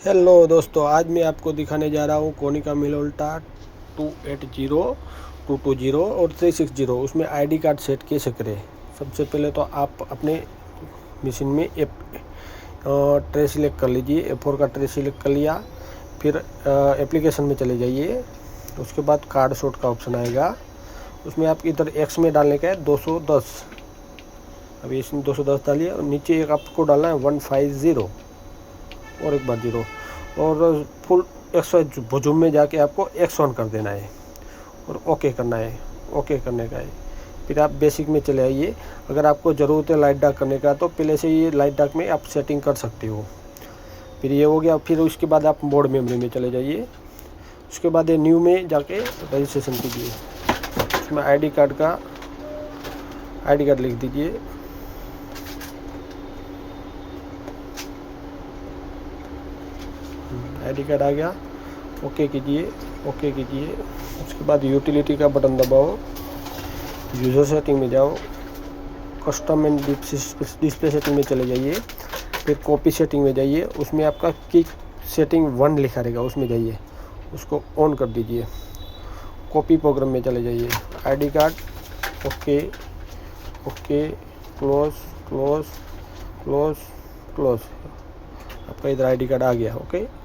Hello दोस्तों, आज मैं आपको दिखाने जा रहा हूँ कोनिका मिनोल्टा 280, 220 और 360। उसमें आईडी कार्ड सेट कैसे करें। सबसे पहले तो आप अपने मशीन में ट्रे सिलेक्ट कर लीजिए। A4 का ट्रे सिलेक्ट कर लिया, फिर एप्लीकेशन में चले जाइए। उसके बाद कार्ड शॉट का ऑप्शन आएगा, उसमें आप इधर एक्स में डालने का है 210। अभी इसमें 210 डालिए और नीचे एक आपको डालना है 150 और एक बार 0 और फुल जूम में जाके आपको एक्स ऑन कर देना है और ओके करना है। ओके करने का है, फिर आप बेसिक में चले आइए। अगर आपको ज़रूरत है लाइट डार्क करने का तो पहले से ये लाइट डार्क में आप सेटिंग कर सकते हो। फिर ये हो गया। फिर उसके बाद आप मोड मेमोरी में चले जाइए। उसके बाद ये न्यू में जाके रजिस्ट्रेशन कीजिए। उसमें आईडी कार्ड लिख दीजिए। आईडी कार्ड आ गया, ओके कीजिए। ओके कीजिए। उसके बाद यूटिलिटी का बटन दबाओ, यूज़र सेटिंग में जाओ, कस्टम एंड डिस्प्ले सेटिंग में चले जाइए। फिर कॉपी सेटिंग में जाइए, उसमें आपका किक सेटिंग 1 लिखा रहेगा, उसमें जाइए, उसको ऑन कर दीजिए। कॉपी प्रोग्राम में चले जाइए, ID card, okay okay, close close close close. आपका इधर आईडी कार्ड आ गया। ओके।